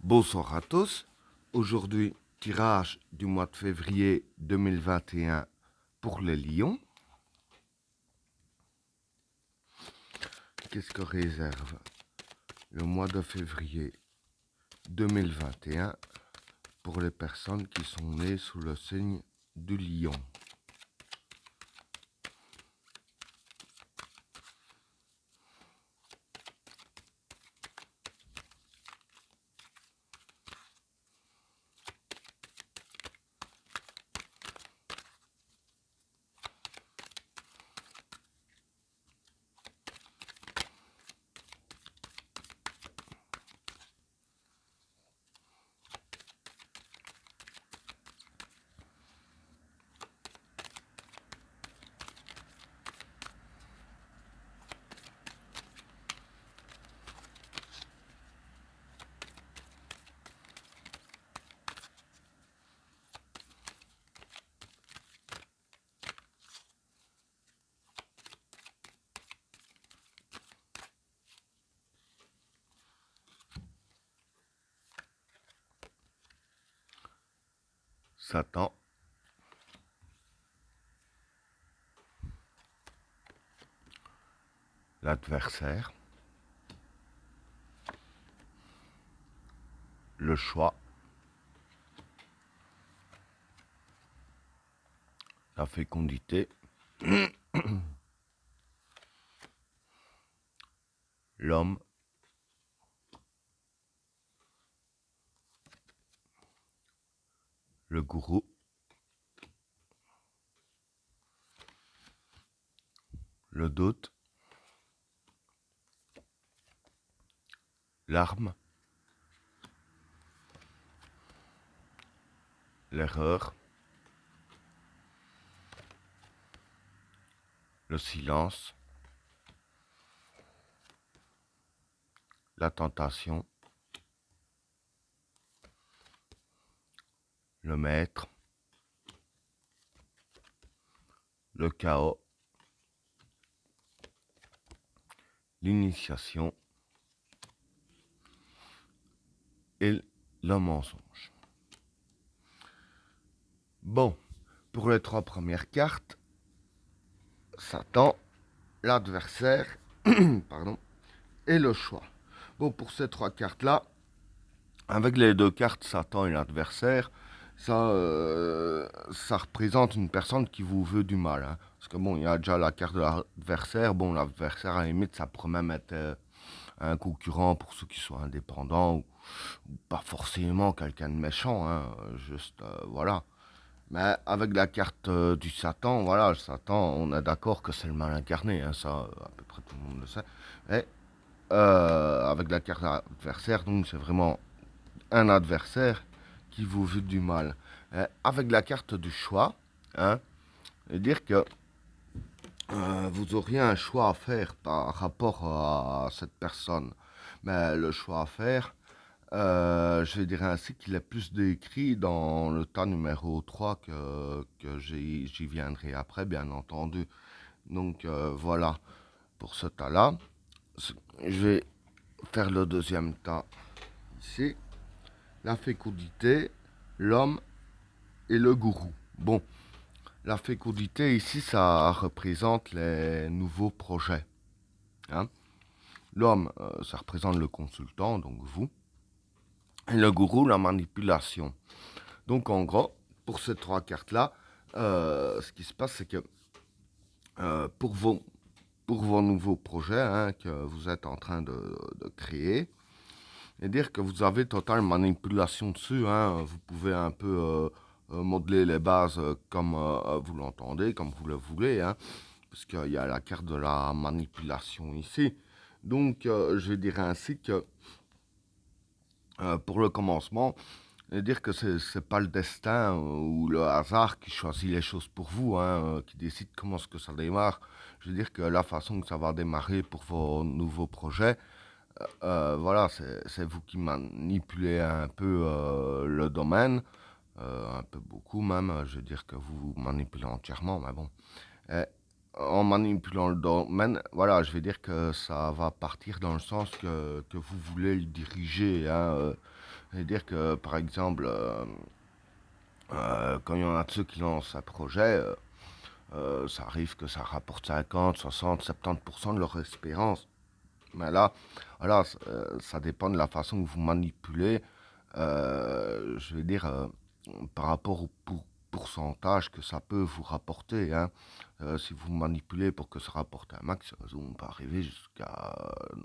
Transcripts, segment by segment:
Bonsoir à tous. Aujourd'hui, tirage du mois de février 2021 pour les lions. Qu'est-ce que réserve le mois de février 2021 pour les personnes qui sont nées sous le signe du lion? Satan, l'adversaire, le choix, la fécondité, l'homme, le gourou, le doute, l'arme, l'erreur, le silence, la tentation, le maître, le chaos, l'initiation et le mensonge. Bon, pour les trois premières cartes, Satan, l'adversaire, pardon, et le choix. Bon, pour ces trois cartes-là, avec les deux cartes Satan et l'adversaire, ça représente une personne qui vous veut du mal. Hein. Parce que bon, il y a déjà la carte de l'adversaire. Bon, l'adversaire, à la limite, ça pourrait même être un concurrent pour ceux qui sont indépendants ou pas forcément quelqu'un de méchant. Hein, juste, voilà. Mais avec la carte du Satan, voilà, le Satan, on est d'accord que c'est le mal incarné. Hein, ça, à peu près tout le monde le sait. Et avec la carte adversaire, donc c'est vraiment un adversaire qui vous veut du mal. Avec la carte du choix, hein, dire que vous auriez un choix à faire par rapport à cette personne. Mais le choix à faire, je dirais ainsi qu'il est plus décrit dans le tas numéro 3 que j'y viendrai après, bien entendu. Donc voilà, pour ce tas-là, je vais faire le deuxième tas ici. La fécondité, l'homme et le gourou. Bon, la fécondité ici, ça représente les nouveaux projets. Hein. L'homme, ça représente le consultant, donc vous. Et le gourou, la manipulation. Donc en gros, pour ces trois cartes-là, ce qui se passe, c'est que pour vos nouveaux projets hein, que vous êtes en train de créer, et dire que vous avez totale manipulation dessus. Hein. Vous pouvez un peu modeler les bases comme vous l'entendez, comme vous le voulez, hein, parce qu'il y a la carte de la manipulation ici. Donc, je dirais ainsi que pour le commencement, dire que c'est pas le destin ou le hasard qui choisit les choses pour vous, hein, qui décide comment ce que ça démarre. Je veux dire que la façon que ça va démarrer pour vos nouveaux projets, voilà, c'est vous qui manipulez un peu le domaine, un peu beaucoup même, je veux dire que vous manipulez entièrement, mais bon. Et en manipulant le domaine, voilà, je vais dire que ça va partir dans le sens que vous voulez le diriger, hein, C'est-à-dire que, par exemple, quand il y en a de ceux qui lancent un projet, ça arrive que ça rapporte 50, 60, 70% de leur espérance. Mais là, voilà, ça dépend de la façon que vous manipulez, je vais dire, par rapport au pourcentage que ça peut vous rapporter, hein. Si vous manipulez pour que ça rapporte un max, on peut arriver jusqu'à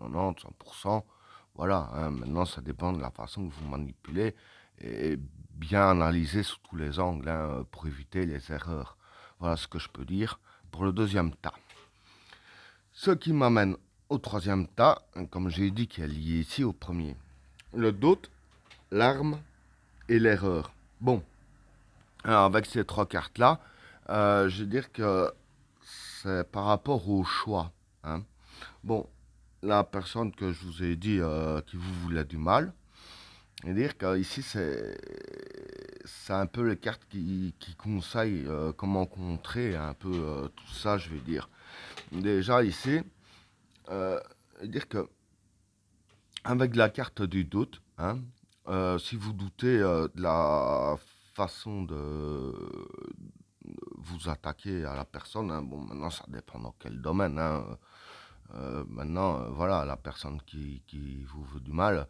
90, 100%. Voilà, hein. Maintenant, ça dépend de la façon que vous manipulez et bien analyser sous tous les angles, hein, pour éviter les erreurs. Voilà ce que je peux dire pour le deuxième tas. Ce qui m'amène au troisième tas, comme j'ai dit, qui est lié ici au premier. Le doute, l'arme et l'erreur. Bon, alors avec ces trois cartes-là, je vais dire que c'est par rapport au choix, hein. Bon, la personne que je vous ai dit qui vous voulait du mal, je veux dire qu'ici c'est un peu les cartes qui conseillent comment contrer un peu tout ça, je vais dire. Déjà ici, je veux dire que avec la carte du doute, hein, si vous doutez de la façon de vous attaquer à la personne, hein, bon, maintenant ça dépend dans quel domaine, hein. Maintenant, voilà, la personne qui vous veut du mal,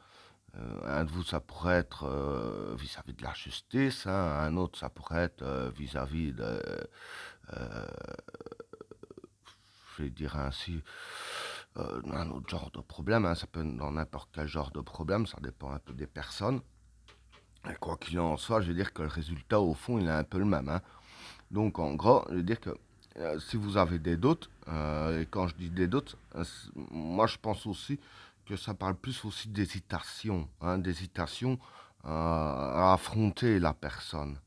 un de vous, ça pourrait être vis-à-vis de la justice, hein, un autre, ça pourrait être vis-à-vis de, euh, je vais dire ainsi, un autre genre de problème, hein. Ça peut être dans n'importe quel genre de problème, ça dépend un peu des personnes. Et quoi qu'il en soit, je veux dire que le résultat, au fond, il est un peu le même, hein. Donc, en gros, je veux dire que si vous avez des doutes, et quand je dis des doutes, moi, je pense aussi que ça parle plus aussi d'hésitation, hein, d'hésitation à affronter la personne.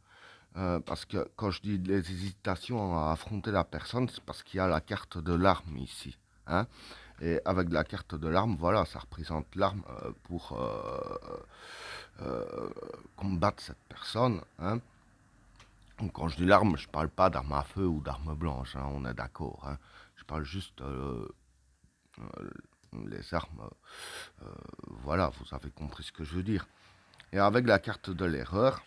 Parce que quand je dis des hésitations à affronter la personne, c'est parce qu'il y a la carte de l'arme ici, hein. Et avec la carte de l'arme, voilà, ça représente l'arme pour combattre cette personne, hein. Donc, quand je dis l'arme, je parle pas d'arme à feu ou d'arme blanche, hein, on est d'accord, hein. Je parle juste euh, les armes. Voilà, vous avez compris ce que je veux dire. Et avec la carte de l'erreur,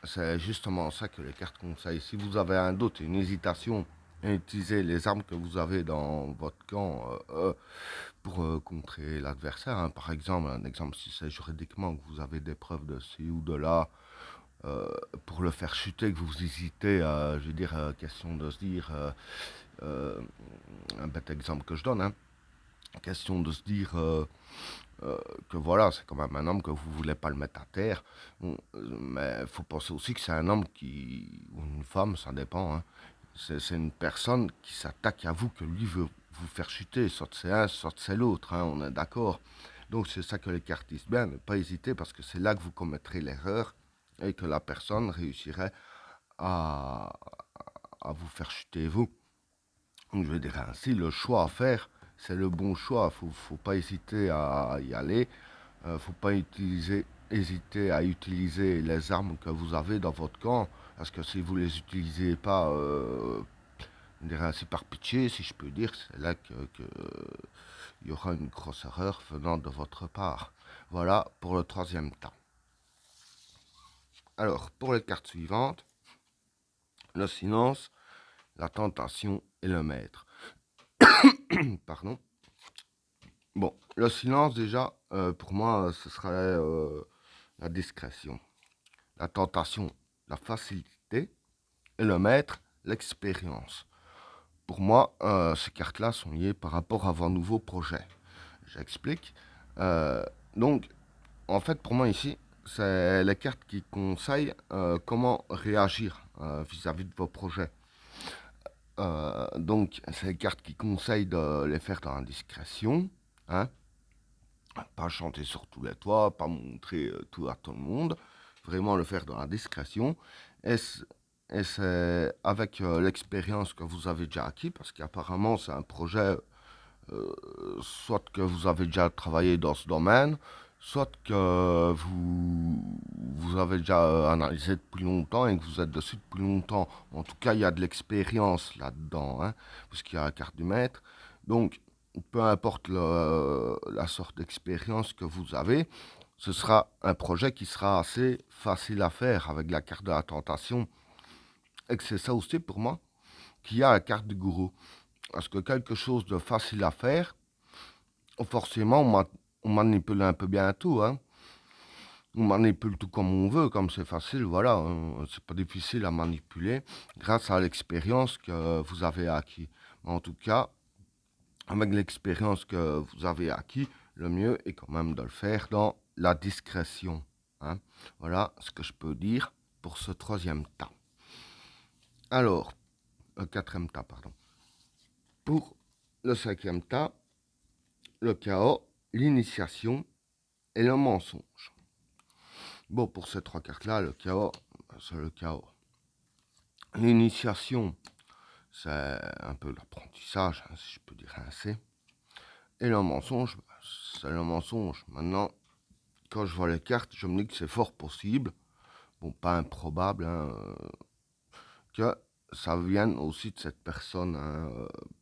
c'est justement ça que les cartes conseillent. Si vous avez un doute, une hésitation, à utiliser les armes que vous avez dans votre camp pour contrer l'adversaire, hein. Par exemple, un exemple, si c'est juridiquement que vous avez des preuves de ci ou de là, euh, pour le faire chuter, que vous hésitez, je veux dire, question de se dire, euh, un bête exemple que je donne, hein, question de se dire que voilà, c'est quand même un homme que vous voulez pas le mettre à terre. Bon, mais il faut penser aussi que c'est un homme qui, ou une femme, ça dépend, hein. C'est une personne qui s'attaque à vous, que lui veut vous faire chuter, soit c'est un, soit c'est l'autre, hein, on est d'accord. Donc c'est ça que les cartes disent bien, ne pas hésiter parce que c'est là que vous commettrez l'erreur et que la personne réussirait à, à vous faire chuter vous. Donc je vais dire ainsi, le choix à faire, c'est le bon choix. Faut pas hésiter à y aller. Faut pas hésiter à utiliser les armes que vous avez dans votre camp. Parce que si vous les utilisez pas, je dirais ainsi par pitié, si je peux dire, c'est là que il y aura une grosse erreur venant de votre part. Voilà pour le troisième tas. Alors, pour les cartes suivantes, le silence, la tentation et le maître. Pardon. Bon, le silence déjà, pour moi, ce serait la discrétion. La tentation, la facilité. Et le maître, l'expérience. Pour moi, ces cartes-là sont liées par rapport à vos nouveaux projets. J'explique. Euh, donc, en fait, pour moi ici, c'est les cartes qui conseillent comment réagir vis-à-vis de vos projets. Donc, c'est les cartes qui conseillent de les faire dans la discrétion, hein. Pas chanter sur tous les toits, pas montrer tout à tout le monde, vraiment le faire dans la discrétion. Et c'est avec l'expérience que vous avez déjà acquis, parce qu'apparemment c'est un projet, soit que vous avez déjà travaillé dans ce domaine, soit que vous avez déjà analysé depuis longtemps et que vous êtes dessus depuis longtemps. En tout cas, il y a de l'expérience là-dedans, hein, puisqu'il y a la carte du maître. Donc, peu importe la sorte d'expérience que vous avez, ce sera un projet qui sera assez facile à faire avec la carte de la tentation. Et que c'est ça aussi pour moi qui a la carte du gourou. Parce que quelque chose de facile à faire, forcément, on manipule un peu bien tout. Hein. On manipule tout comme on veut, comme c'est facile, voilà. C'est pas difficile à manipuler grâce à l'expérience que vous avez acquis. En tout cas, avec l'expérience que vous avez acquis, le mieux est quand même de le faire dans la discrétion. Hein. Voilà ce que je peux dire pour ce troisième tas. Alors, quatrième tas, pardon. Pour le cinquième tas, le chaos, l'initiation et le mensonge. Bon, pour ces trois cartes-là, le chaos, c'est le chaos. L'initiation, c'est un peu l'apprentissage, hein, si je peux dire ainsi. Et le mensonge, c'est le mensonge. Maintenant, quand je vois les cartes, je me dis que c'est fort possible, bon, pas improbable, hein, que ça vienne aussi de cette personne, hein,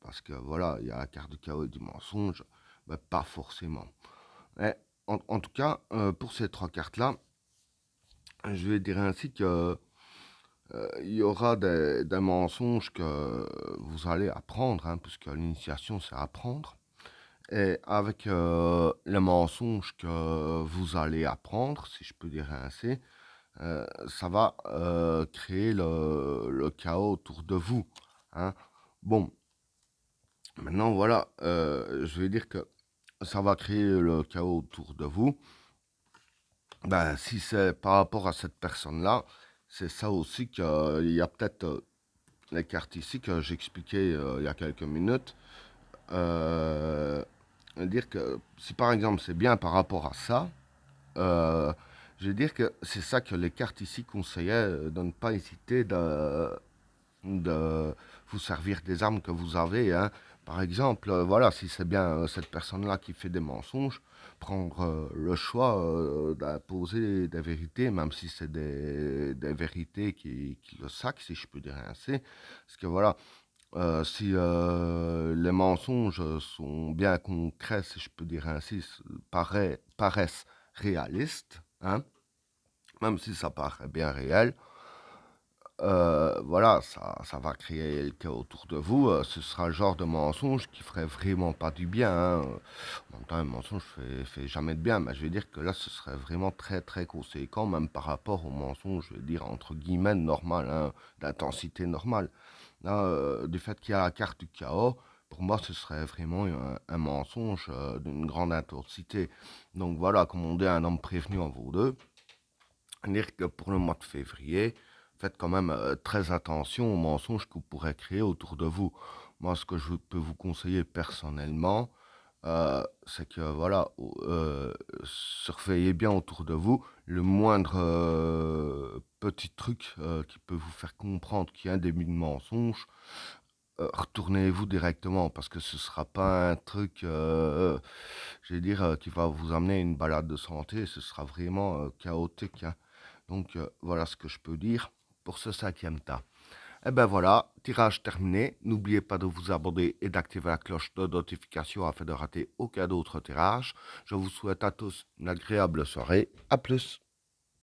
parce que voilà, il y a la carte du chaos et du mensonge, mais pas forcément. Et en tout cas, pour ces trois cartes-là, je vais dire ainsi que il y aura des mensonges que vous allez apprendre, hein, puisque l'initiation c'est apprendre. Et avec les mensonges que vous allez apprendre, si je peux dire ainsi, ça va créer le chaos autour de vous. Hein. Bon, maintenant voilà, je vais dire que ça va créer le chaos autour de vous. Ben, si c'est par rapport à cette personne-là, c'est ça aussi qu'il y a peut-être les cartes ici que j'expliquais il y a quelques minutes. Euh, dire que si par exemple c'est bien par rapport à ça, euh, je vais dire que c'est ça que les cartes ici conseillaient de ne pas hésiter de vous servir des armes que vous avez. Hein. Par exemple, voilà, si c'est bien cette personne-là qui fait des mensonges, prendre le choix d'imposer des vérités, même si c'est des vérités qui le sacent, si je peux dire ainsi. Parce que voilà, si les mensonges sont bien concrets, si je peux dire ainsi, paraissent réalistes, hein, même si ça paraît bien réel, voilà, ça va créer le chaos autour de vous. Ce sera le genre de mensonge qui ferait vraiment pas du bien. Hein. En même temps, un mensonge fait jamais de bien, mais je vais dire que là, ce serait vraiment très très conséquent, même par rapport au mensonge, je vais dire entre guillemets normal, hein, d'intensité normale. Là, du fait qu'il y a la carte du chaos, pour moi, ce serait vraiment un mensonge d'une grande intensité. Donc voilà, comme on dit, un homme prévenu en vaut deux. Dire que pour le mois de février, faites quand même très attention aux mensonges que vous pourrez créer autour de vous. Moi, ce que je peux vous conseiller personnellement, c'est que voilà, surveillez bien autour de vous le moindre petit truc qui peut vous faire comprendre qu'il y a un début de mensonge. Retournez-vous directement parce que ce sera pas un truc, je vais dire, qui va vous amener à une balade de santé. Ce sera vraiment chaotique. Hein. Donc voilà ce que je peux dire pour ce cinquième tas. Et ben voilà, tirage terminé. N'oubliez pas de vous abonner et d'activer la cloche de notification afin de rater aucun autre tirage. Je vous souhaite à tous une agréable soirée. À plus.